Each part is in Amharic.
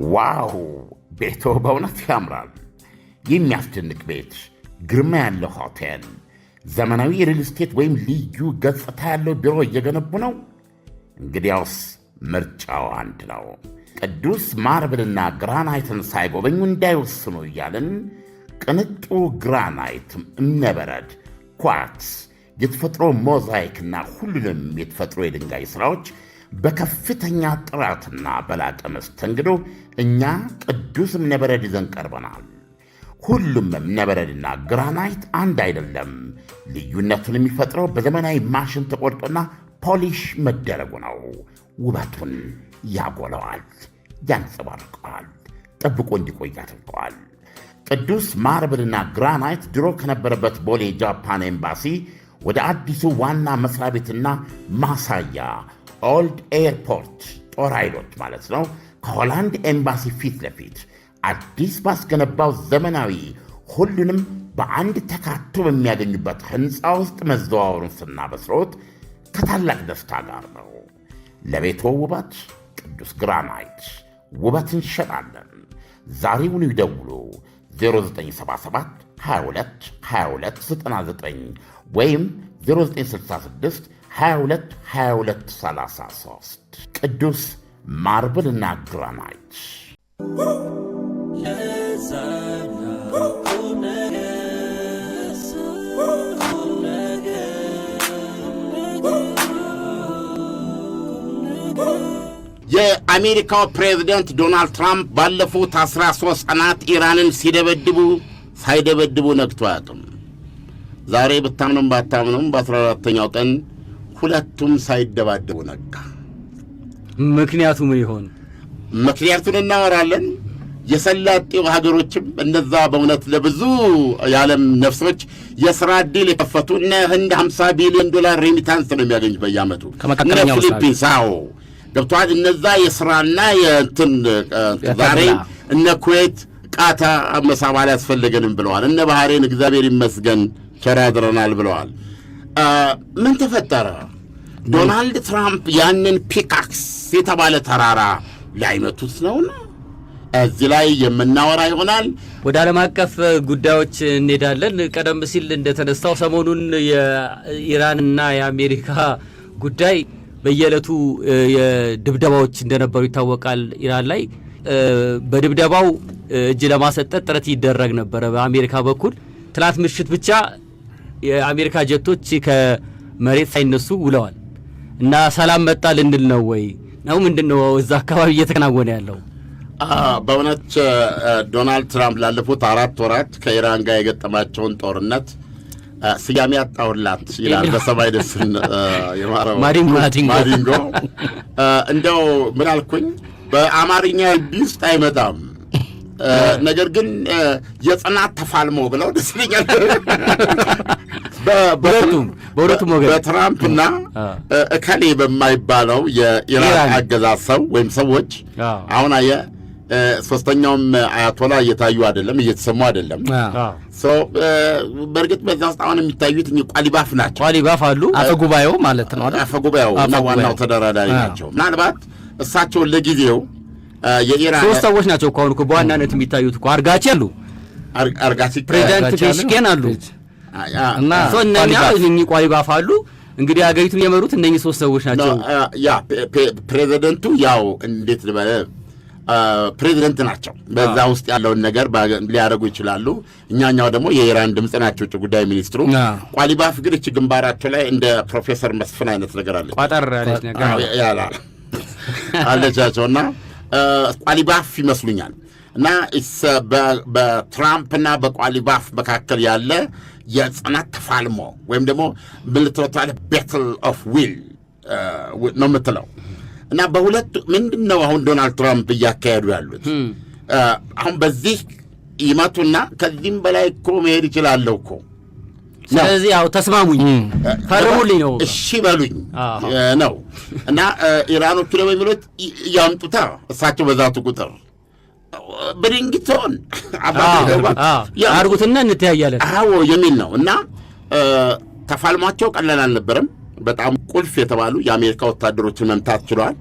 ዋው! ቤቶ በእውነት ያምራል። የሚያስደንቅ ቤት፣ ግርማ ያለው ሆቴል፣ ዘመናዊ ሪል ስቴት ወይም ልዩ ገጽታ ያለው ቢሮ እየገነቡ ነው? እንግዲያውስ ምርጫው አንድ ነው። ቅዱስ ማርብልና ግራናይትን ሳይጎበኙ እንዳይወስኑ እያልን ቅንጡ ግራናይት፣ እምነበረድ፣ ኳርትስ፣ የተፈጥሮ ሞዛይክና ሁሉንም የተፈጥሮ የድንጋይ ሥራዎች በከፍተኛ ጥራትና በላቀ መስተንግዶ እኛ ቅዱስ እምነበረድ ይዘን ቀርበናል። ሁሉም እምነበረድና ግራናይት አንድ አይደለም። ልዩነቱን የሚፈጥረው በዘመናዊ ማሽን ተቆርጦና ፖሊሽ መደረጉ ነው። ውበቱን ያጎለዋል፣ ያንጸባርቀዋል፣ ጠብቆ እንዲቆይ ያደርገዋል። ቅዱስ ማርብልና ግራናይት ድሮ ከነበረበት ቦሌ ጃፓን ኤምባሲ ወደ አዲሱ ዋና መሥሪያ ቤትና ማሳያ ኦልድ ኤርፖርት ጦር ኃይሎች ማለት ነው ከሆላንድ ኤምባሲ ፊት ለፊት አዲስ ባስገነባው ዘመናዊ ሁሉንም በአንድ ተካቶ በሚያገኙበት ሕንፃ ውስጥ መዘዋወሩን ስናበስሮት ከታላቅ ደስታ ጋር ነው። ለቤቶ ውበት ቅዱስ ግራናይት ውበት እንሸጣለን። ዛሬውኑ ይደውሉ 0977 22 22 99 ወይም 0966 22 22 33 ቅዱስ ማርብልና ግራናይት። የአሜሪካው ፕሬዝደንት ዶናልድ ትራምፕ ባለፉት 13 ቀናት ኢራንን ሳይደበድቡ ነግቶ አያውቅም። ዛሬ ብታምኑም ባታምኑም በ14ኛው ቀን ሁለቱም ሳይደባደቡ ነጋ። ምክንያቱ ምን ይሆን? ምክንያቱን እናወራለን። የሰላጤው ሀገሮችም እነዛ በእውነት ለብዙ የዓለም ነፍሶች የሥራ ዕድል የከፈቱ እነ ህንድ $50 ቢሊዮን ሬሚታንስ ነው የሚያገኙት በየዓመቱ። እነ ፊሊፒንስ ገብተዋል። እነዛ የሥራና የእንትን ዛሬ እነ ኩዌት ቃታ መሳባል ያስፈልገንም ብለዋል። እነ ባህሬን እግዚአብሔር ይመስገን ቸር ያድረናል ብለዋል። ምን ተፈጠረ? ዶናልድ ትራምፕ ያንን ፒካክስ የተባለ ተራራ ላይመቱት ነውና እዚህ ላይ የምናወራ ይሆናል። ወደ ዓለም አቀፍ ጉዳዮች እንሄዳለን። ቀደም ሲል እንደተነሳው ሰሞኑን የኢራንና የአሜሪካ ጉዳይ በየዕለቱ የድብደባዎች እንደነበሩ ይታወቃል። ኢራን ላይ በድብደባው እጅ ለማሰጠት ጥረት ይደረግ ነበረ በአሜሪካ በኩል። ትናንት ምሽት ብቻ የአሜሪካ ጀቶች ከመሬት ሳይነሱ ውለዋል እና ሰላም መጣ ልንል ነው ወይ ነው ምንድነው እዛ አካባቢ እየተከናወነ ያለው? በእውነት ዶናልድ ትራምፕ ላለፉት 4 ወራት ከኢራን ጋር የገጠማቸውን ጦርነት ስያሜ ያጣውላት ይላል በሰማይ ደስን የማረው ማዲንጎ እንደው ምን አልኩኝ በአማርኛ ቢስት አይመጣም። ነገር ግን የጽናት ተፋልሞ ብለው ደስ ይለኛል። በሁለቱም ወገን በትራምፕና እከሌ በማይባለው የኢራን አገዛዝ ሰው ወይም ሰዎች አሁን ሶስተኛውም አያቶላ እየታዩ አይደለም፣ እየተሰሙ አይደለም። በእርግጥ በዛ ውስጥ አሁን የሚታዩት ቋሊባፍ ናቸው። ቋሊባፍ አሉ አፈጉባኤው ማለት ነው። አፈጉባኤው እና ዋናው ተደራዳሪ ናቸው። ምናልባት እሳቸው ለጊዜው የኢራን 3 ሰዎች ናቸው እኮ አሁን በዋናነት የሚታዩት እኮ አርጋቺ አሉ፣ አርጋቺ ፕሬዚዳንት ፔሽኬን አሉ እና እነኚህ ቋሊባፍ አሉ። እንግዲህ አገሪቱን የመሩት እነኚህ 3 ሰዎች ናቸው። ያ ፕሬዚደንቱ ያው እንዴት ልበለ ፕሬዚደንት ናቸው። በዛ ውስጥ ያለውን ነገር ሊያደርጉ ይችላሉ። እኛኛው ደግሞ የኢራን ድምፅ ናቸው ውጭ ጉዳይ ሚኒስትሩ። ቋሊባፍ ግን እቺ ግንባራቸው ላይ እንደ ፕሮፌሰር መስፍን አይነት ነገር አለች፣ ቋጠር ያለች ነገር አለቻቸውና ቋሊባፍ ይመስሉኛል። እና በትራምፕና በቋሊባፍ መካከል ያለ የጽናት ተፋልሞ ወይም ደግሞ ምልትሮታለ ቤትል ኦፍ ዊል ነው የምትለው። እና በሁለቱ ምንድን ነው አሁን ዶናልድ ትራምፕ እያካሄዱ ያሉት? አሁን በዚህ ይመቱና ከዚህም በላይ እኮ መሄድ ይችላለሁ እኮ። ስለዚህ ያው ተስማሙኝ፣ ፈርሙልኝ ነው፣ እሺ በሉኝ ነው። እና ኢራኖቹ ደግሞ የሚሉት ያምጡታ እሳቸው በዛቱ ቁጥር በድንግቶን አርጉትና እንተያያለን የሚል ነው። እና ተፋልሟቸው ቀላል አልነበረም። በጣም ቁልፍ የተባሉ የአሜሪካ ወታደሮችን መምታት ችለዋል።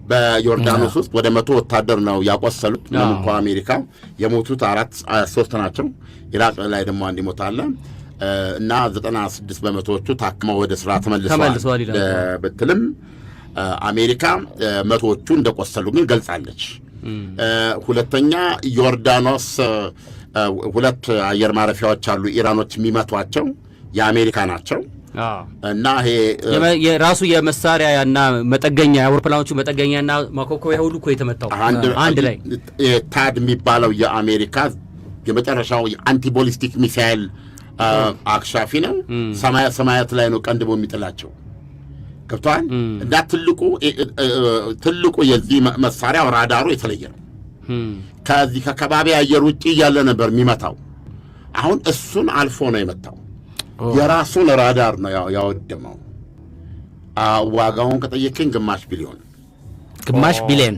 በዮርዳኖስ ውስጥ ወደ 100 ወታደር ነው ያቆሰሉት። ምንም እንኳ አሜሪካ የሞቱት 3 ናቸው። ኢራቅ ላይ ደግሞ አንድ ይሞታል እና 96 በመቶዎቹ ታክመው ወደ ስራ ተመልሰዋል ብትልም አሜሪካ 100ዎቹ እንደቆሰሉ ግን ገልጻለች። ሁለተኛ ዮርዳኖስ 2 አየር ማረፊያዎች አሉ ኢራኖች የሚመቷቸው የአሜሪካ ናቸው። እና ይሄ የራሱ የመሳሪያና መጠገኛ የአውሮፕላኖቹ መጠገኛና ማኮኮያ ሁሉ እኮ የተመታው አንድ ላይ ታድ የሚባለው የአሜሪካ የመጨረሻው የአንቲቦሊስቲክ ሚሳይል አክሻፊ ነው። ሰማያት ላይ ነው ቀንድቦ የሚጥላቸው ገብቷል። እና ትልቁ የዚህ መሳሪያው ራዳሩ የተለየ ነው። ከዚህ ከከባቢ አየር ውጭ እያለ ነበር የሚመታው። አሁን እሱን አልፎ ነው የመታው። የራሱን ራዳር ነው ያወደመው። ዋጋውን ከጠየቀኝ ግማሽ ቢሊዮን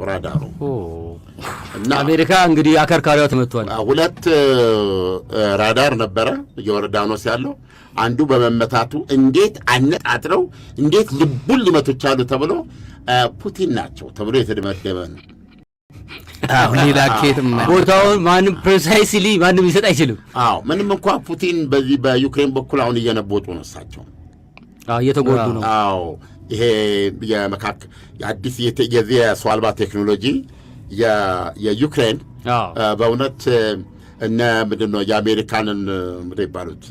ራዳሩ እና አሜሪካ እንግዲህ አከርካሪዋ ተመቷል። 2 ራዳር ነበረ ዮርዳኖስ ያለው። አንዱ በመመታቱ እንዴት አነጣጥረው እንዴት ልቡን ሊመቱ ቻሉ ተብሎ ፑቲን ናቸው ተብሎ የተደመደመ ነው። ሌላ ኬትም ቦታውን ማንም ፕሬሳይስሊ ማንም ሊሰጥ አይችልም። ምንም እንኳ ፑቲን በዚህ በዩክሬን በኩል አሁን እየነቦጡ ነው እሳቸው እየተጎዱ ነው። ይሄ የአዲስ የዚህ የሰው አልባ ቴክኖሎጂ የዩክሬን በእውነት እነ ምንድን ነው የአሜሪካንን ምንድን ይባሉት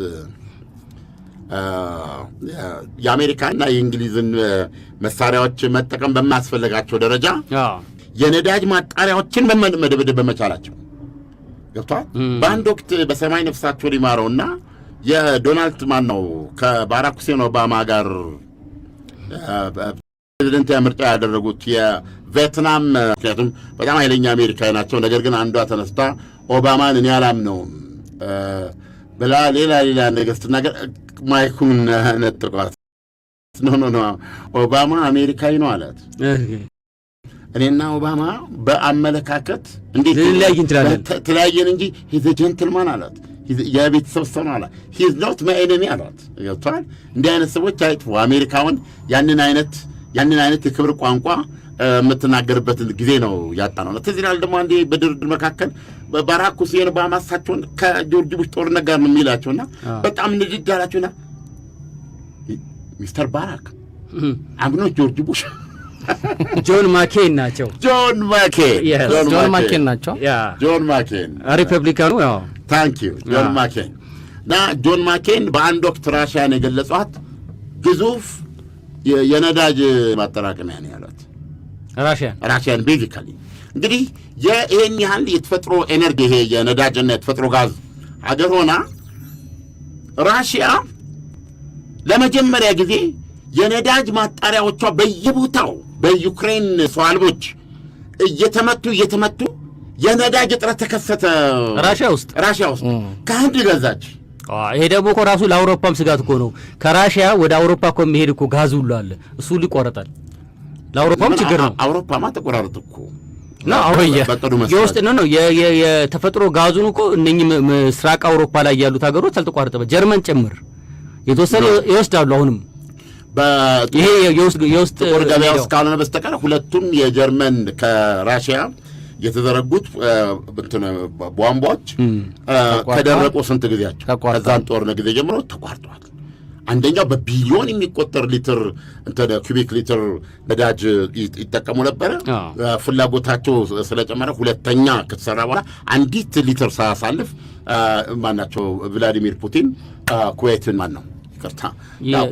የአሜሪካና የእንግሊዝን መሳሪያዎች መጠቀም በማያስፈልጋቸው ደረጃ የነዳጅ ማጣሪያዎችን መደብደብ በመቻላቸው ገብቷል። በአንድ ወቅት በሰማይ ነፍሳቸውን ይማረውና የዶናልድ ማን ነው ከባራክ ሁሴን ኦባማ ጋር ፕሬዚደንት ምርጫ ያደረጉት የቪየትናም ምክንያቱም በጣም ኃይለኛ አሜሪካዊ ናቸው። ነገር ግን አንዷ ተነስታ ኦባማን እኔ አላምነውም ብላ ሌላ ነገር ስትናገር ማይኩን ነጥቋት ኖ ኦባማ አሜሪካዊ ነው አላት። እኔና ኦባማ በአመለካከት እንዴት ልንለያይ እንችላለን? ተለያየን እንጂ ሂዝ ጀንትልማን አላት። የቤተሰብ ሰው ነው አላት። ሂዝ ኖት ማይ ኤኒሚ አላት። ገብቶሃል? እንዲህ አይነት ሰዎች አይጥፉ። አሜሪካውን ያንን አይነት የክብር ቋንቋ የምትናገርበትን ጊዜ ነው ያጣ ነው። ትዝ ይላል ደግሞ አንዴ በድርድር መካከል ባራክ ሁሴን ኦባማ እሳቸውን ከጆርጅ ቡሽ ጦርነት ጋር ነው የሚላቸውና በጣም ንድድ አላቸውና ሚስተር ባራክ አምኖ ጆርጅ ቡሽ ጆን ማኬን ናቸው። ጆን ማኬን ሪፐብሊካኑ ታንክ ዩ ጆን ማኬን እና ጆን ማኬን በአንድ ወቅት ራሽያን የገለጿት ግዙፍ የነዳጅ ማጠራቀሚያ ነው ያሏት። ራሽያን ቤዚካሊ እንግዲህ ይሄን ያህል የተፈጥሮ ኤነርጂ ይሄ የነዳጅና የተፈጥሮ ጋዝ አገር ሆና ራሽያ ለመጀመሪያ ጊዜ የነዳጅ ማጣሪያዎቿ በየቦታው በዩክሬን ሰው አልቦች እየተመቱ የነዳጅ እጥረት ተከሰተ። ራሽያ ውስጥ ከህንድ ገዛች። ይሄ ደግሞ እኮ ራሱ ለአውሮፓም ስጋት እኮ ነው። ከራሽያ ወደ አውሮፓ እኮ የሚሄድ እኮ ጋዙ ሁሉ አለ። እሱ ሊቆረጣል። ለአውሮፓም ችግር ነው። አውሮፓማ ተቆራረጥ እኮ የውስጥ ነው የተፈጥሮ ጋዙን እኮ እነኚህ ምስራቅ አውሮፓ ላይ ያሉት ሀገሮች አልተቋረጠም። ጀርመን ጭምር የተወሰነ ይወስዳሉ። አሁንም ይሄ የውስጥ ጥቁር ገበያ ውስጥ ካልሆነ በስተቀር ሁለቱም የጀርመን ከራሽያ የተዘረጉት ቧንቧዎች ከደረቁ ስንት ጊዜያቸው ከዛን ጦርነት ጊዜ ጀምሮ ተቋርጠዋል። አንደኛው በቢሊዮን የሚቆጠር ሊትር ኩቢክ ሊትር ነዳጅ ይጠቀሙ ነበረ። ፍላጎታቸው ስለጨመረ ሁለተኛ ከተሰራ በኋላ አንዲት ሊትር ሳያሳልፍ ማናቸው ቭላዲሚር ፑቲን ኩዌትን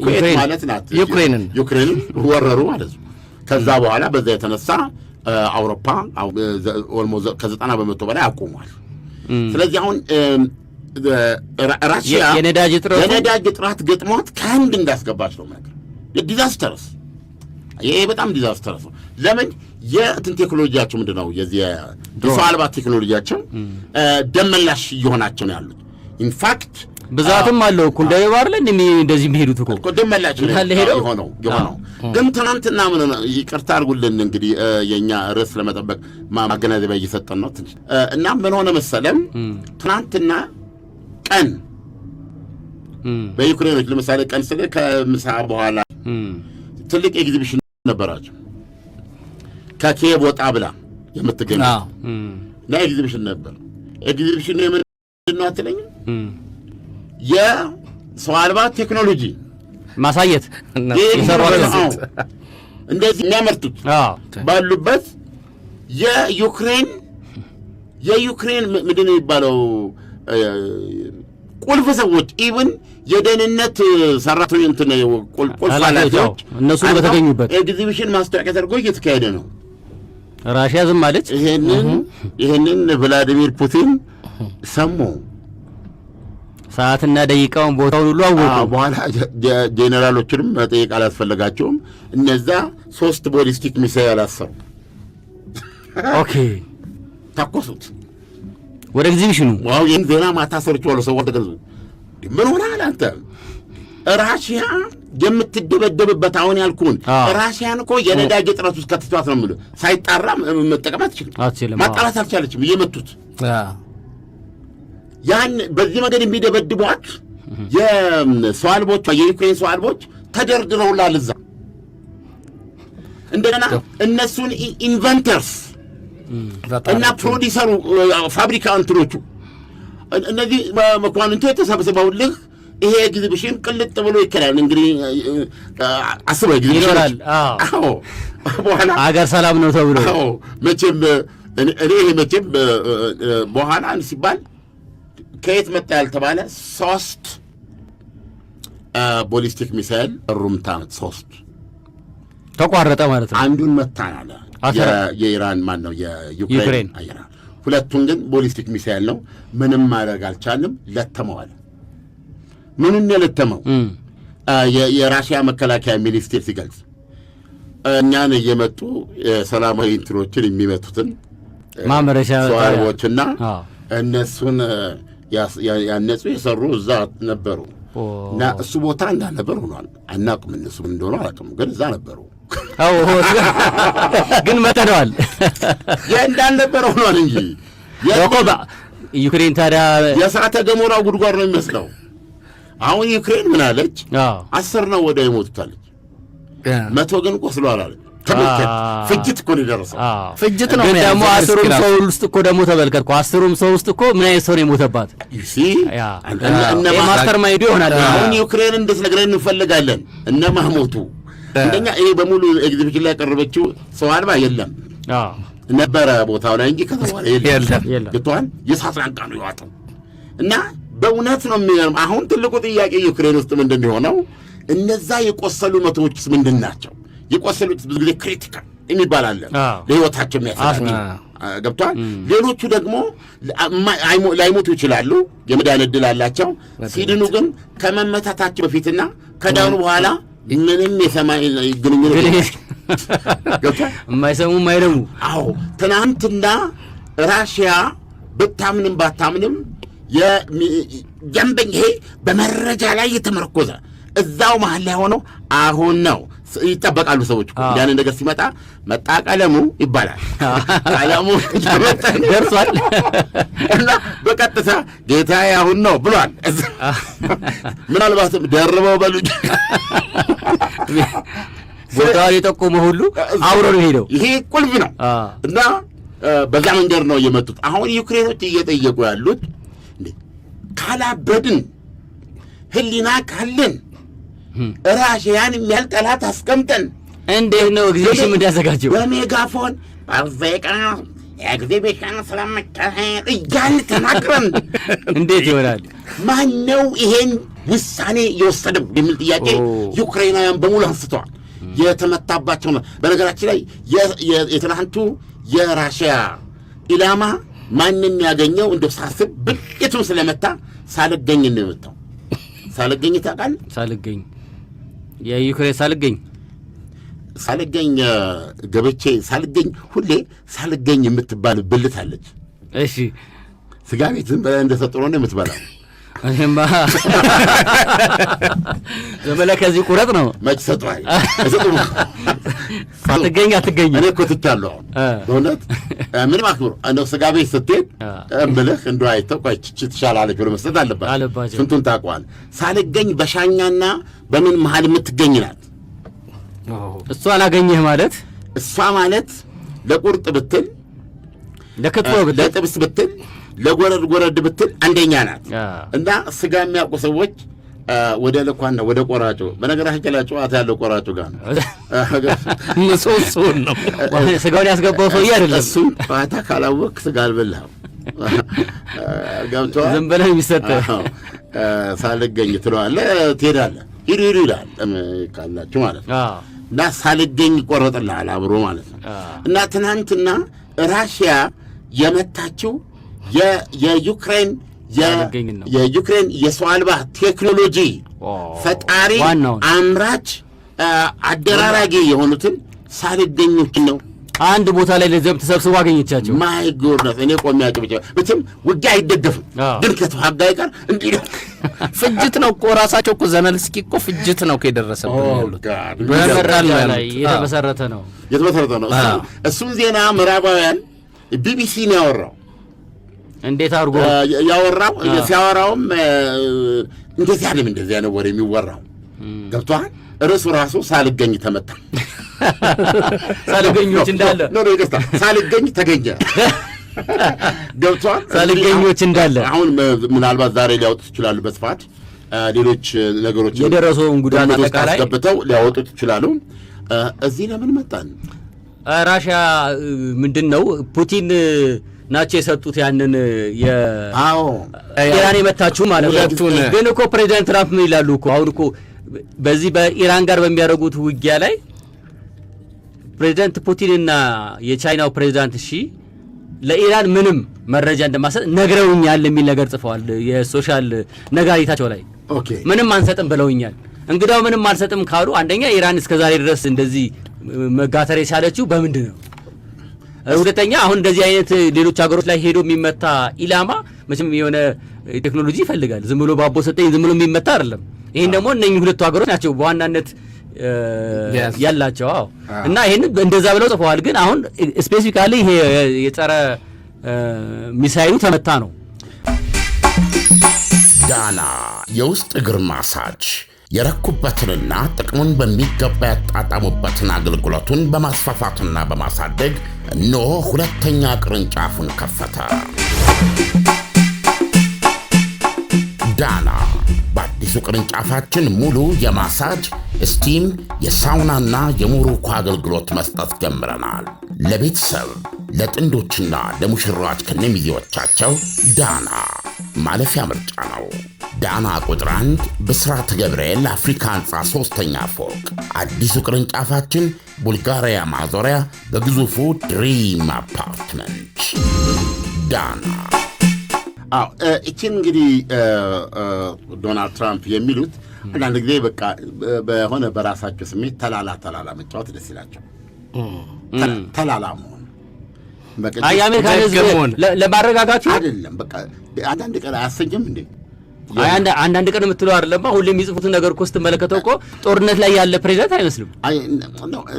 ኩዌት ማለት ናት ዩክሬንን ወረሩ ማለት ነው። ከዛ በኋላ በዛ የተነሳ አውሮፓ ከ90 በመቶ በላይ አቁሟል። ስለዚህ አሁን ራሽያ የነዳጅ እጥረት ገጥሟት ከህንድ እንዳስገባች ነው ማለት ዲዛስተርስ። ይሄ በጣም ዲዛስተርስ ነው። ለምን የእንትን ቴክኖሎጂያቸው ምንድን ነው የዚህ የሰው አልባ ቴክኖሎጂያቸው ደመላሽ እየሆናቸው ነው ያሉት። ኢንፋክት ብዛትም አለው እኮ እንደ ባር ላይ እንደዚህ የሚሄዱት እኮ ደመላሽ የሆነው ግን ትናንትና ምን ይቅርታ አድርጉልን እንግዲህ የኛ ርዕስ ለመጠበቅ ማገናዘቢያ እየሰጠን ነው እና ምን ሆነ መሰለም ትናንትና ቀን በዩክሬኖች ለምሳሌ ቀን ስለ ከምሳ በኋላ ትልቅ ኤግዚቢሽን ነበራቸው። ከኪየቭ ወጣ ብላ የምትገኝ እና ኤግዚቢሽን ነበር። ኤግዚቢሽን ምንድን ነው አትለኝም? የሰው አልባ ቴክኖሎጂ ማሳየት እንደዚህ የሚያመርቱት ባሉበት የዩክሬን ምንድን ነው የሚባለው ቁልፍ ሰዎች ኢቭን የደህንነት ሰራተኞች እንትን ቁልፍ ኃላፊዎች እነሱ በተገኙበት ኤግዚቢሽን ማስታወቂያ ተደርጎ እየተካሄደ ነው። ራሽያ ዝም አለች። ይሄንን ቭላዲሚር ፑቲን ሰሙ። ሰዓትና ደቂቃውን ቦታውን ሁሉ አወቁ። በኋላ ጄኔራሎችንም መጠየቅ አላስፈለጋቸውም። እነዛ 3 ቦሊስቲክ ሚሳይል አሰሩ። ኦኬ ተኮሱት ወደ ኤግዚቢሽኑ። ዋው! ይህን ዜና ማታ ሰርቼዋለሁ። ሰው ተገዙ። ምን ሆነሃል አንተ? ራሽያ የምትደበደብበት አሁን ያልኩህን ራሽያን እኮ የነዳጅ እጥረት ውስጥ ከትቷት ነው የምልህ። ሳይጣራ መጠቀም አትችልም። ማጣራት አልቻለችም። እየመቱት ያን በዚህ መንገድ የሚደበድቧት የሰው አልቦቿ የዩክሬን ሰው አልቦች ተደርድረውላል እዛ። እንደገና እነሱን ኢንቨንተርስ እና ፕሮዲሰሩ ፋብሪካ እንትኖቹ እነዚህ መኳንንቱ የተሰብስበውልህ ይሄ ኤግዚቢሽን ቅልጥ ብሎ ይከላል። እንግዲህ አስበው ኤግዚቢሽን ይኖራል። አዎ በኋላ አገር ሰላም ነው ተብሎ መቼም እኔ መቼም በኋላ ሲባል ከየት መጣ ያልተባለ 3 ቦሊስቲክ ሚሳይል ሩምታ 3 ተቋረጠ ማለት ነው። አንዱን መታን አለ የኢራን ማን ነው የዩክሬን አየር። 2ቱን ግን ቦሊስቲክ ሚሳይል ነው። ምንም ማድረግ አልቻልንም። ለተመዋል። ምኑን የለተመው የራሽያ መከላከያ ሚኒስቴር ሲገልጽ እኛን እየመጡ ሰላማዊ እንትኖችን የሚመቱትን ማመረሻ ሰዋቦችና እነሱን ያነጹ የሰሩ እዛ ነበሩ እና እሱ ቦታ እንዳልነበር ሆኗል። አናውቅም፣ እነሱ ምን እንደሆነ አላውቅም፣ ግን እዛ ነበሩ። ግን መተነዋል እንዳልነበረ ሆኗል እንጂ ዩክሬን ታዲያ የእሳተ ገሞራው ጉድጓድ ነው የሚመስለው። አሁን ዩክሬን ምን አለች? 10 ነው ወደ የሞቱታለች፣ 100 ግን ቆስሏል አለች። ፍጅት እኮ ነው የደረሰው። ፍጅት ነው። ግን ደግሞ 10ሩም ሰው ውስጥ እኮ ደግሞ ተመልከትኩ። 10ሩም ሰው ውስጥ እኮ ምን አይነት ሰው ነው የሞተባት? ማስተር ማይዱ ይሆናል። አሁን ዩክሬን እንድትነግረን እንፈልጋለን። እነማን ሞቱ? እንደኛ ይሄ በሙሉ ኤግዚቢሽን ላይ ያቀረበችው ሰው አልባ የለም ነበረ ቦታው ላይ እንጂ ከተባለ የለም። ግቷን የሳት ላንቃ ነው የዋጠው እና በእውነት ነው የሚገርም። አሁን ትልቁ ጥያቄ ዩክሬን ውስጥ ምንድን የሆነው እነዛ የቆሰሉ መቶዎችስ ምንድን ናቸው? የቆሰሉት ብዙ ጊዜ ክሪቲካል የሚባል አለ፣ ለህይወታቸው የሚያሰጋ ገብቷል። ሌሎቹ ደግሞ ላይሞቱ ይችላሉ፣ የመዳን ዕድል አላቸው። ሲድኑ ግን ከመመታታቸው በፊትና ከዳኑ በኋላ ምንም የሰማይ ግንኙነት የማይሰሙ የማይደሙ። አዎ ትናንትና ራሽያ ብታምንም ባታምንም የጀንበኝ ይሄ በመረጃ ላይ የተመረኮዘ እዛው መሀል ላይ ሆነው አሁን ነው ይጠበቃሉ ሰዎች። ያን ነገር ሲመጣ መጣ ቀለሙ ይባላል። ቀለሙ ደርሷል እና በቀጥታ ጌታዬ አሁን ነው ብሏል። ምናልባትም ደርበው በሉኝ ቦታውን የጠቆመ ሁሉ አብሮ ነው ሄደው። ይሄ ቁልፍ ነው እና በዛ መንገድ ነው የመጡት። አሁን ዩክሬኖች እየጠየቁ ያሉት ካላበድን ህሊና ካለን ራሽያን የሚያል ጠላት አስቀምጠን እንዴት ነው ኤግዚቢሽን እንዳዘጋጀው በሜጋፎን ባዘቃ ኤግዚቢሽን ስለመካሄድ እያልን ተናግረን እንዴት ይሆናል? ማን ነው ይሄን ውሳኔ የወሰደው የሚል ጥያቄ ዩክሬናውያን በሙሉ አንስተዋል። የተመታባቸው ነው። በነገራችን ላይ የትናንቱ የራሽያ ኢላማ ማንን ያገኘው እንደው ሳስብ ብልጡን ስለመታ ሳልገኝ ነው የመታው። ሳልገኝ ታውቃለህ? ሳልገኝ የዩክሬን ሳልገኝ ገብቼ ሳልገኝ ሁሌ ሳልገኝ የምትባል ብልት አለች። እሺ ስጋ ቤት ዝም ብለህ እንደሰጥሮ ነው የምትበላው። እኔማ ዘመለ ከዚህ ቁረጥ ነው መች ሰጥቷል። ሳትገኝ አትገኝ። እኔ እኮ ትቻለሁ በእውነት ምንም አክብሮ እንደው ስጋ ቤት ስትሄድ እምልህ እንደው አይተው ቆይ ችች ትሻላለች ብሎ መስጠት አለባት። ስንቱን ታውቀዋል። ሳልገኝ በሻኛና በምን መሀል የምትገኝ ናት። እሷን አገኘህ ማለት እሷ ማለት ለቁርጥ ብትል፣ ለክትፎ ብትል፣ ለጥብስ ብትል፣ ለጎረድ ብትል አንደኛ ናት። እና ስጋ የሚያውቁ ሰዎች ወደ ልኳና ወደ ቆራጩ በነገራችን ላይ ጨዋታ ያለው ቆራጩ ጋር ነው። ምሶሶን ነው ስጋውን ያስገባው ሰውዬ አይደለም። እሱ ጨዋታ ካላወቅ ስጋ አልበላህም። ገብቶሃል? ዝም ብለህ የሚሰጥህ ሳልገኝ ትለዋለህ፣ ትሄዳለህ። ሂዱ ይላል ካላችሁ ማለት ነው። እና ሳልገኝ ይቆረጥልሃል አብሮ ማለት ነው። እና ትናንትና ራሽያ የመታችው የዩክሬን የሰው አልባ ቴክኖሎጂ ፈጣሪ አምራች አደራራጊ የሆኑትን ሳልገኞችን ነው። አንድ ቦታ ላይ ለዘብ ተሰብስቦ አገኘቻቸው። ማይ ጎድነስ እኔ ቆሜ አጭብጭ ብቻም ውጊያ አይደገፍም፣ ግን ከተዋጋ ይቀር እንዲህ ነው። ፍጅት ነው እኮ ራሳቸው እኮ ዘለንስኪ እኮ ፍጅት ነው ከደረሰበት ያሉት ላይ የተመሰረተ ነው። እሱን ዜና ምዕራባውያን ቢቢሲ ነው ያወራው። እንዴት አድርጎ ያወራው? ሲያወራውም እንደዚህ አይደለም፣ እንደዚህ አይነት ወሬ የሚወራው ገብቶሃል? ርዕሱ ራሱ ሳልገኝ ተመታ። ሳልገኞች እንዳለ ነው ይገስታ ሳልገኝ ተገኘ። ገብቶሃል? ሳልገኞች እንዳለ አሁን ምናልባት ዛሬ ሊያወጡት ይችላሉ በስፋት ሌሎች ነገሮች የደረሰውን ጉዳት አጠቃላይ አስገብተው ሊያወጡት ይችላሉ። እዚህ ለምን መጣን? ራሽያ ምንድነው ፑቲን ናቸው የሰጡት ያንን ኢራን የመታችሁ ማለት ነው። ግን እኮ ፕሬዚዳንት ትራምፕ ምን ይላሉ እኮ አሁን እኮ በዚህ በኢራን ጋር በሚያደርጉት ውጊያ ላይ ፕሬዚዳንት ፑቲንና የቻይናው ፕሬዚዳንት ለኢራን ምንም መረጃ እንደማሰጥ ነግረውኛል የሚል ነገር ጽፈዋል የሶሻል ነጋሪታቸው ላይ። ምንም አንሰጥም ብለውኛል። እንግዳው ምንም አልሰጥም ካሉ አንደኛ ኢራን እስከዛሬ ድረስ እንደዚህ መጋተር የቻለችው በምንድን ነው? ሁለተኛ አሁን እንደዚህ አይነት ሌሎች ሀገሮች ላይ ሄዶ የሚመታ ኢላማ መቼም የሆነ ቴክኖሎጂ ይፈልጋል። ዝም ብሎ ባቦ ሰጠኝ ዝም ብሎ የሚመታ አይደለም። ይሄን ደግሞ እነኚህ ሁለቱ ሀገሮች ናቸው በዋናነት ያላቸው። እና ይሄን እንደዛ ብለው ጽፈዋል። ግን አሁን ስፔሲፊካሊ ይሄ የጸረ ሚሳይሉ ተመታ ነው። ዳና የውስጥ እግር ማሳጅ የረኩበትንና ጥቅሙን በሚገባ ያጣጣሙበትን አገልግሎቱን በማስፋፋትና በማሳደግ እነሆ ሁለተኛ ቅርንጫፉን ከፈተ። ዳና በአዲሱ ቅርንጫፋችን ሙሉ የማሳጅ ስቲም፣ የሳውናና የሞሮኮ አገልግሎት መስጠት ጀምረናል። ለቤተሰብ ለጥንዶችና ለሙሽራዎች ከነሚዜዎቻቸው ዳና ማለፊያ ምርጫ ነው። ዳና ቁጥር 1 ብስራተ ገብርኤል አፍሪካ ህንፃ 3ኛ ፎቅ። አዲሱ ቅርንጫፋችን ቡልጋሪያ ማዞሪያ በግዙፉ ድሪም አፓርትመንት። ዳና እቺን እንግዲህ ዶናልድ ትራምፕ የሚሉት አንዳንድ ጊዜ በቃ በሆነ በራሳቸው ስሜት ተላላ መጫወት ደስ ይላቸው። ተላላ መሆን የአሜሪካን ህዝብ ለማረጋጋት አይደለም። በቃ አንዳንድ ቀን አያሰኝም እንዴ? አንዳንድ ቀን የምትለው አይደለም። ሁሌ የሚጽፉትን ነገር እኮ ስትመለከተው እኮ ጦርነት ላይ ያለ ፕሬዚዳንት አይመስልም።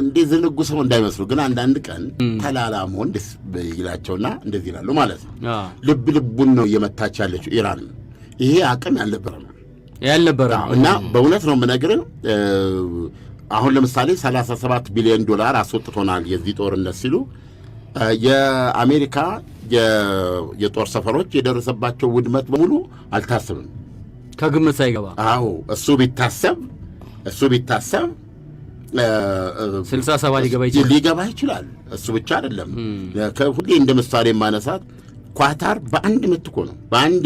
እንዴ ዝንጉ ሰው እንዳይመስሉ። ግን አንዳንድ ቀን ተላላ መሆን ደስ ይላቸውና እንደዚህ ይላሉ ማለት ነው። ልቡን ነው እየመታች ያለችው ኢራን። ይሄ አቅም ያልነበረ ነው እና በእውነት ነው የምነግርህ። አሁን ለምሳሌ $37 ቢሊዮን አስወጥቶናል የዚህ ጦርነት ሲሉ የአሜሪካ የጦር ሰፈሮች የደረሰባቸው ውድመት በሙሉ አልታሰብም፣ ከግምት ሳይገባ። አዎ እሱ ቢታሰብ 67 ሊገባ ይችላል። እሱ ብቻ አይደለም። ሁሌ እንደ ምሳሌ ማነሳት ኳታር በአንድ ምት እኮ ነው፣ በአንድ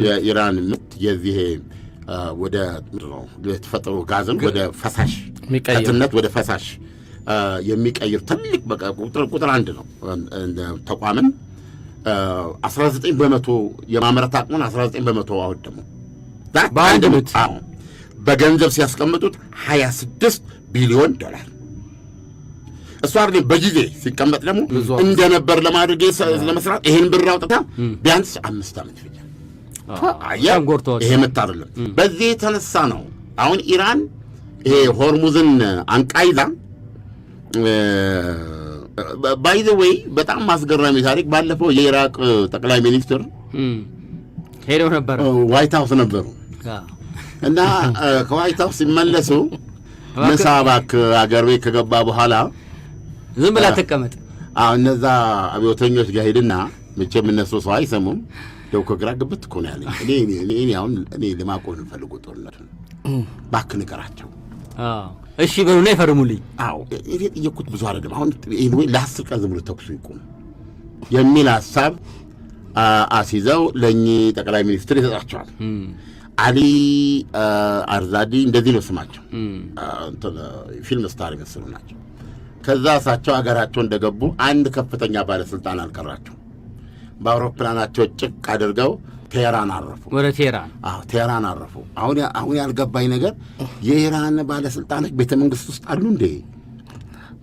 የኢራን ምት የዚህ ወደ የተፈጠሩ ጋዝን ወደ ፈሳሽ ከትነት ወደ ፈሳሽ የሚቀይር ትልቅ በቃ ቁጥር 1 ነው ተቋምን 19 በመቶ የማምረት አቅሙን 19 በመቶ አወደሙ። በአንድ ምት በገንዘብ ሲያስቀምጡት $26 ቢሊዮን እሱ አይደለም። በጊዜ ሲቀመጥ ደግሞ እንደነበር ለማድረግ ለመስራት ይሄን ብር አውጥታ ቢያንስ 5 ዓመት ይፈጃል። ይሄ ምት አይደለም። በዚህ የተነሳ ነው አሁን ኢራን ይሄ ሆርሙዝን አንቃይዛ ባይ ዘ ዌይ በጣም ማስገራሚ ታሪክ። ባለፈው የኢራቅ ጠቅላይ ሚኒስትር ሄደው ነበር፣ ዋይት ሃውስ ነበሩ እና ከዋይት ሃውስ ሲመለሱ ምሳ እባክህ አገር ቤት ከገባ በኋላ ዝም ብላ ተቀመጥ። እነዛ አብዮተኞች ጋር ሄድና መቼም እነሱ ሰው አይሰሙም። ደው ከግራ ግብት እኮ ነው ያለኝ። እኔ አሁን ለማቆም ፈልጎ ጦርነት እባክህ ንገራቸው። እሺ በሉና ይፈርሙልኝ። እኔ ጥየቁት ብዙ አይደለም። አሁን ወይ ለ10 ቀን ዝም ብሎ ተኩሱ ይቆም የሚል ሐሳብ አስይዘው ለእኚህ ጠቅላይ ሚኒስትር ይሰጣቸዋል። አሊ አርዛዲ እንደዚህ ነው ስማቸው። ፊልም ስታር የመሰሉ ናቸው። ከዛ እሳቸው ሀገራቸው እንደገቡ አንድ ከፍተኛ ባለስልጣን አልቀራቸው። በአውሮፕላናቸው ጭቅ አድርገው ቴህራን አረፉ። ወደ ቴህራን? ቴህራን አረፉ። አሁን ያልገባኝ ነገር የኢራን ባለስልጣኖች ቤተ መንግስት ውስጥ አሉ እንዴ?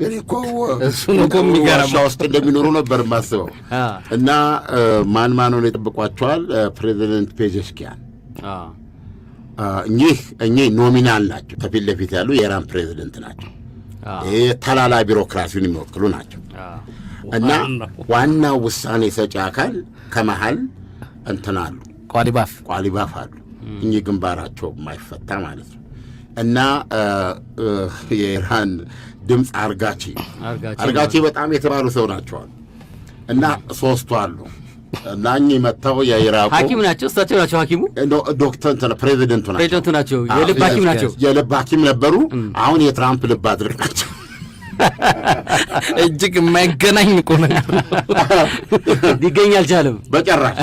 እኔ እኮ ዋሻ ውስጥ እንደሚኖሩ ነበር የማስበው። እና ማን ሆነው ይጠብቋቸዋል? ፕሬዚደንት ፔዜሽኪያን። እኚህ ኖሚናል ናቸው። ከፊት ለፊት ያሉ የኢራን ፕሬዚደንት ናቸው። ይህ ተላላ ቢሮክራሲውን የሚወክሉ ናቸው። እና ዋናው ውሳኔ ሰጪ አካል ከመሃል እንትን አሉ፣ ቋሊባፍ አሉ። እኚህ ግንባራቸው የማይፈታ ማለት ነው። እና የኢራን ድምፅ አርጋቺ በጣም የተባሉ ሰው ናቸዋል። እና 3 አሉ። እና እኚህ መጥተው የኢራቁ ሐኪም ናቸው። እሳቸው ናቸው ሐኪሙ። ዶክተር ፕሬዚደንቱ ናቸው። የልብ ሐኪም ናቸው። የልብ ሐኪም ነበሩ። አሁን የትራምፕ ልብ አድርግ ናቸው። እጅግ የማይገናኝ እኮ ነገር ሊገኝ አልቻለም በጭራሽ።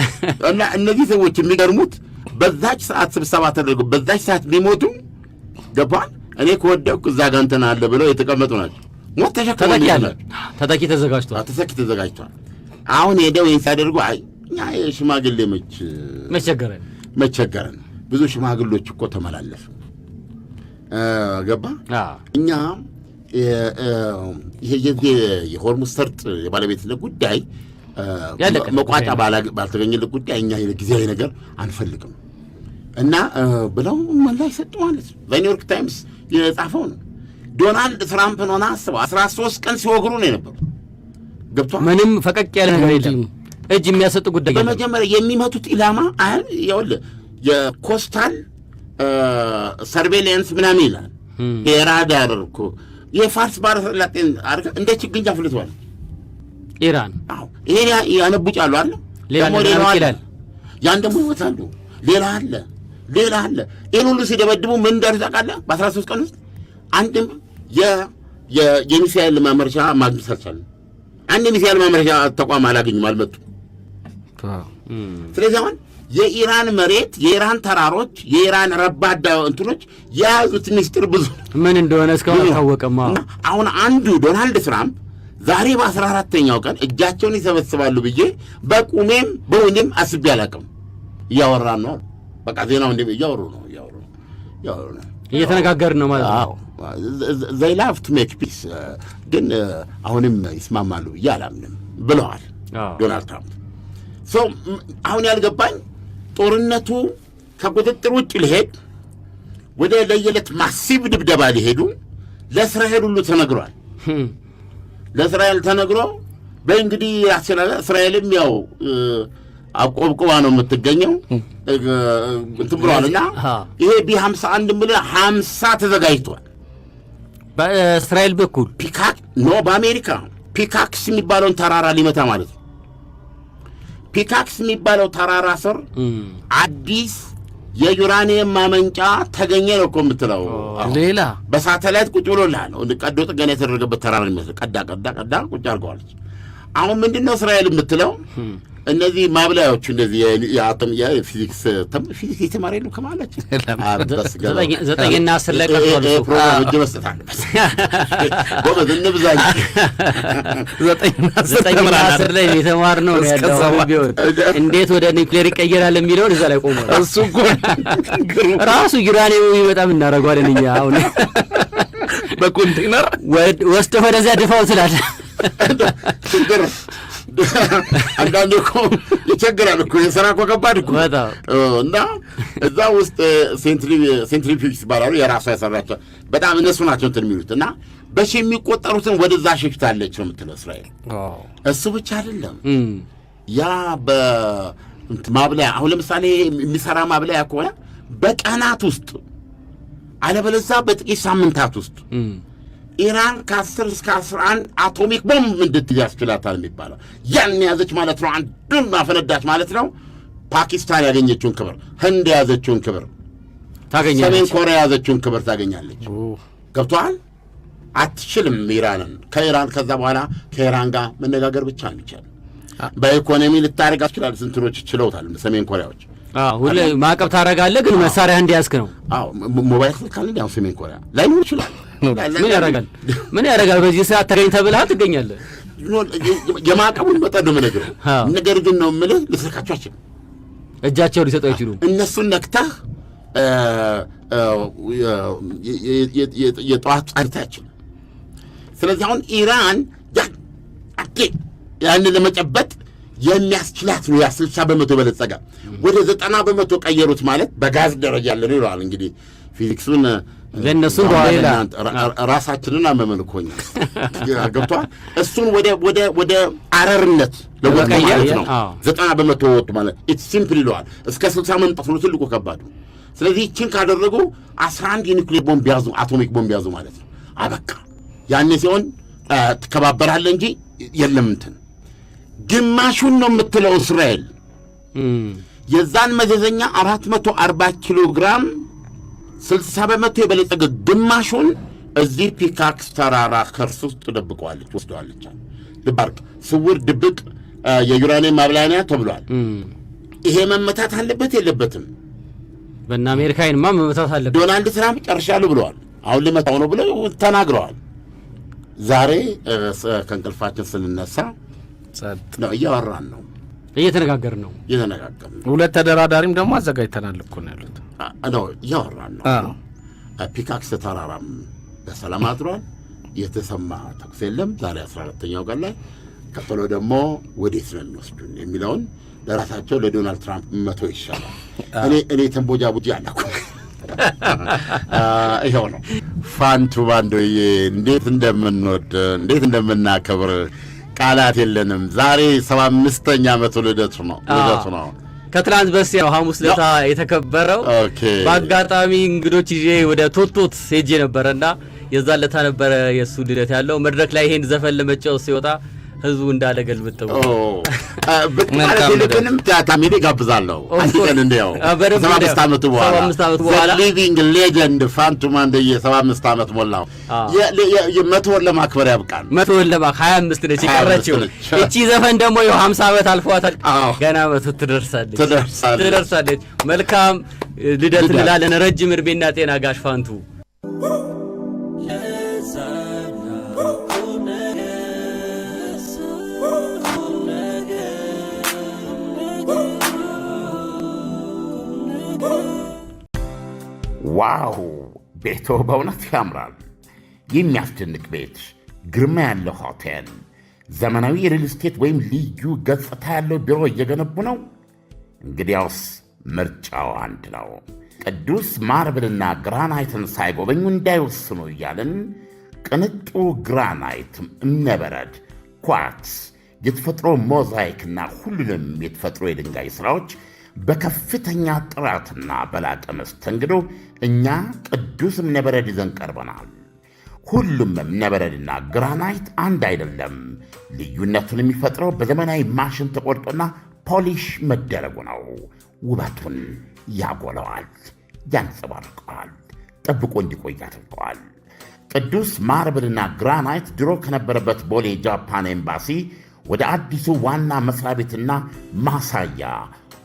እና እነዚህ ሰዎች የሚገርሙት በዛች ሰዓት ስብሰባ ተደርጎ በዛች ሰዓት ሊሞቱ ገባል። እኔ ከወደኩ እዛ ጋር እንትን አለ ብለው የተቀመጡ ናቸው። ሞት ተሸክመው ተተኪ ተዘጋጅቷል። አሁን ሄደው ይህን ሲያደርጉ እኛ የሽማግሌ መቸገረን ብዙ ሽማግሎች እኮ ተመላለሱ። ገባ እኛ ይሄ የሆርሙዝ ሰርጥ የባለቤትነት ጉዳይ መቋጫ ባልተገኘለት ጉዳይ እኛ ጊዜያዊ ነገር አንፈልግም እና ብለው መላይ ሰጡ ማለት ነው። በኒውዮርክ ታይምስ የጻፈው ነው። ዶናልድ ትራምፕን ሆነ አስበው 13 ቀን ሲወግሩ ነው የነበሩ። ገብቷል። ምንም ፈቀቅ ያለ ነገር የለም። እጅ የሚያሰጡ ጉዳይ በመጀመሪያ የሚመቱት ኢላማ ይኸውልህ የኮስታል ሰርቬይላንስ ምናምን ይላል። የራዳር እኮ የፋርስ ባህረ ሰላጤን አድርገህ እንደ ችግኝ አፍልተዋል ኢራን። ይሄን ያነቡጫሉ አለ። ደግሞ ሌላ አለ። ያን ደግሞ ይወታሉ። ሌላ አለ። ይሄን ሁሉ ሲደበድቡ ምን እንዳሉ ታውቃለህ? በ13 ቀን ውስጥ አንድም የሚሳኤል ማመረቻ ማግኘት አልቻለም። አንድ ሚሳኤል ማመረቻ ተቋም አላገኙም፣ አልመጡም። ስለዚህ አሁን የኢራን መሬት፣ የኢራን ተራሮች፣ የኢራን ረባዳ እንትኖች የያዙት ምስጢር ብዙ ምን እንደሆነ እስካሁን አልታወቀም። አሁን አንዱ ዶናልድ ትራምፕ ዛሬ በ14ኛው ቀን እጃቸውን ይሰበስባሉ ብዬ በቁሜም በውኔም አስቤ አላውቅም። እያወራን ነው። በቃ ዜናው እንደ እያወሩ ነው እየተነጋገርን ነው ማለት ነው። they love to make peace ግን አሁንም ይስማማሉ ብዬ አላምንም ብለዋል ዶናልድ ትራምፕ። አሁን ያልገባኝ ጦርነቱ ከቁጥጥር ውጭ ሊሄድ ወደ ለየለት ማሲቭ ድብደባ ሊሄዱ ለእስራኤል ሁሉ ተነግሯል። ለእስራኤል ተነግሮ በእንግዲህ እስራኤልም ያው አቆብቁባ ነው የምትገኘው እንትን ብለዋልና ይሄ ቢ51 ብለህ 50 ተዘጋጅቷል በእስራኤል በኩል በአሜሪካ ፒካክስ የሚባለውን ተራራ ሊመታ ማለት ነው። ፒካክስ የሚባለው ተራራ ስር አዲስ የዩራኒየም ማመንጫ ተገኘ ነው እኮ የምትለው። ሌላ በሳተላይት ቁጭ ብሎልሃል። ቀዶ ጥገና የተደረገበት ተራራ የሚመስል ቀዳ ቁጭ አድርገዋለች። አሁን ምንድን ነው እስራኤል የምትለው? እነዚህ ማብላያዎቹ እንደዚህ የአቶም የፊዚክስ የተማረ የለም ከማለች 9 እና 10 ላይ ቀርቷል። ፕሮግራም እጅ መስጠት አለበት። ጎበዝ እንብዛ። 9 እና 10 ላይ የተማርነው ያለው ቢሆን እንዴት ወደ ኒውክሌር ይቀየራል የሚለውን እዛ ላይ ቆሟል። እሱ እኮ ራሱ ዩራኒየም ይመጣም እናደርገዋለን እኛ አሁን በኮንቴነር ወስደህ ወደዚያ ድፋው ትላለህ። ችግር አንዳንዴ እኮ ይቸግራል እኮ የሥራ እኮ ከባድ እኮ እና እዛ ውስጥ ሴንትሪፊውጅ ይባላሉ። የራሷ ያሰራቸው በጣም እነሱ ናቸው እንትን የሚሉት እና በሺ የሚቆጠሩትን ወደዛ ሸሽታለች ነው የምትለው እስራኤል። እሱ ብቻ አይደለም ያ በማብለያ አሁን ለምሳሌ የሚሰራ ማብለያ ከሆነ በቀናት ውስጥ አለበለዚያ በጥቂት ሳምንታት ውስጥ ኢራን ከ10 እስከ 11 አቶሚክ ቦምብ እንድትይዝ ያስችላታል የሚባለው ያን ያዘች ማለት ነው። አንዱን አፈነዳች ማለት ነው። ፓኪስታን ያገኘችውን ክብር፣ ህንድ የያዘችውን ክብር ታገኛለች፣ ሰሜን ኮሪያ የያዘችውን ክብር ታገኛለች። ገብቶሃል? አትችልም ኢራንን ከኢራን ከዛ በኋላ ከኢራን ጋር መነጋገር ብቻ ነው የሚቻለው። በኢኮኖሚ ልታደርግ ይችላል። ስንትኖች ችለውታል ሰሜን ኮሪያዎች። ሁሌ ማዕቀብ ታደርጋለህ፣ ግን መሳሪያ እንዲያዝክ ነው። ሞባይል ስልክ ካለ ያው ሰሜን ኮሪያ ላይኖር ይችላል። ምን ያደርጋል? በዚህ ሰዓት ተገኝተህ ብለህ ትገኛለህ። የማዕቀቡን መጠን ነው የምነግርህ። ነገር ግን ነው የምልህ ልትልካቸው አይችልም፣ እጃቸውን ሊሰጡ አይችሉም። እነሱን ነክተህ የጠዋት ጻድታ አይችልም። ስለዚህ አሁን ኢራን ያንን ለመጨበጥ የሚያስችላት ነው። ያ 60% በለጸጋ ወደ 90% ቀየሩት ማለት በጋዝ ደረጃ ያለ ነው ይለዋል። እንግዲህ ፊዚክሱን ለነሱ ራሳችንን አመመንኮኛ ገብቷል። እሱን ወደ አረርነት ለመቀየር ነው 90% ወጥ ማለት ኢትስ ሲምፕል ይለዋል። እስከ 60 መምጣት ነው ትልቁ ከባዱ። ስለዚህ ይህችን ካደረጉ 11 የኒውክሌር ቦምብ ያዙ፣ አቶሚክ ቦምብ ያዙ ማለት ነው። አበቃ። ያኔ ሲሆን ትከባበራለህ እንጂ የለም እንትን ግማሹን ነው የምትለው እስራኤል። የዛን መዘዘኛ 440 ኪሎ ግራም 60% የበለጸገ ግማሹን እዚህ ፒካክስ ተራራ ከርስ ውስጥ ደብቀዋለች፣ ወስደዋለች። ድባርቅ ስውር ድብቅ የዩራኒየም ማብላያ ተብሏል። ይሄ መመታት አለበት የለበትም? በእነ አሜሪካንማ መመታት አለበት። ዶናልድ ትራምፕ ጨርሻለሁ ብለዋል። አሁን ልመታው ነው ብለው ተናግረዋል። ዛሬ ከእንቅልፋችን ስንነሳ ነው እያወራን ነው፣ እየተነጋገርን ነው። ሁለት ተደራዳሪም ደግሞ አዘጋጅተናል እኮ ነው ያሉት። እያወራን ነው። ፒካክስ ተራራም በሰላም አድሯል። የተሰማ ተኩስ የለም። ዛሬ 14ኛው ቀን ላይ ቀጥሎ ደግሞ ወዴት ነው የሚወስዱን የሚለውን ለራሳቸው ለዶናልድ ትራምፕ መቶ ይሻላል። እኔ ተንቦጃ ቡጂ አላኩ። ይኸው ነው ፋንቱ ባንዶዬ፣ እንዴት እንደምንወድ እንዴት እንደምናከብር ቃላት የለንም። ዛሬ 75ኛ ዓመቱ ልደቱ ነው። ከትላንት በስቲያ ሐሙስ ዕለት የተከበረው በአጋጣሚ እንግዶች ይዤ ወደ ቶቶት ሄጄ ነበረና የዛን ዕለት ነበረ የሱ ልደት ያለው። መድረክ ላይ ይሄን ዘፈን ለመጫወት ሲወጣ ህዝቡ እንዳለ ገልብጥ ነው። በጣም ታታሚሊ ጋብዛለሁ። አንተን እንደው 75 ዓመቱ በኋላ ሊቪንግ ሌጀንድ ፋንቱ ማንደዬ 75 ዓመት ሞላው። የመቶ ወር ለማክበር ያብቃል። 100 ወር ለማክ 25 ነች የቀረችው። እቺ ዘፈን ደግሞ 50 ዓመት አልፏታል። ገና መቶ ትደርሳለች። መልካም ልደት እንላለን። ረጅም እድሜና ጤና ጋሽ ፋንቱ። ዋው! ቤቶ በእውነት ያምራል። የሚያስደንቅ ቤት፣ ግርማ ያለው ሆቴል፣ ዘመናዊ የሪል ስቴት ወይም ልዩ ገጽታ ያለው ቢሮ እየገነቡ ነው? እንግዲያውስ ምርጫው አንድ ነው። ቅዱስ ማርብልና ግራናይትን ሳይጎበኙ እንዳይወስኑ እያልን ቅንጡ ግራናይት፣ እምነበረድ፣ ኳርትስ፣ የተፈጥሮ ሞዛይክና ሁሉንም የተፈጥሮ የድንጋይ ሥራዎች በከፍተኛ ጥራትና በላቀ መስተንግዶ እኛ ቅዱስ እምነበረድ ይዘን ቀርበናል። ሁሉም እምነበረድና ግራናይት አንድ አይደለም። ልዩነቱን የሚፈጥረው በዘመናዊ ማሽን ተቆርጦና ፖሊሽ መደረጉ ነው። ውበቱን ያጎለዋል፣ ያንጸባርቀዋል፣ ጠብቆ እንዲቆይ ያደርገዋል። ቅዱስ ማርብልና ግራናይት ድሮ ከነበረበት ቦሌ ጃፓን ኤምባሲ ወደ አዲሱ ዋና መስሪያ ቤትና ማሳያ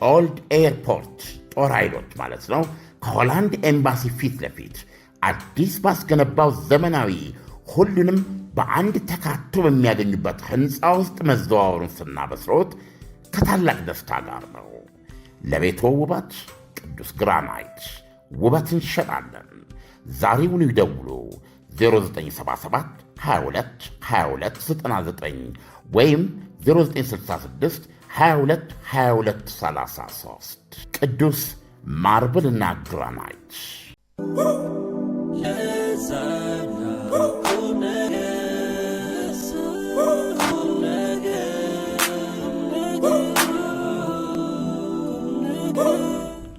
ኦልድ ኤርፖርት ጦር ኃይሎች ማለት ነው፣ ከሆላንድ ኤምባሲ ፊት ለፊት አዲስ ባስገነባው ዘመናዊ ሁሉንም በአንድ ተካቶ በሚያገኙበት ሕንፃ ውስጥ መዘዋወሩን ስናበስሮት ከታላቅ ደስታ ጋር ነው። ለቤቶ ውበት ቅዱስ ግራናይት ውበት እንሸጣለን። ዛሬውኑ ይደውሉ 0977 22 22 99 ወይም 0966 22 22 33 ቅዱስ ማርብልና ግራናይት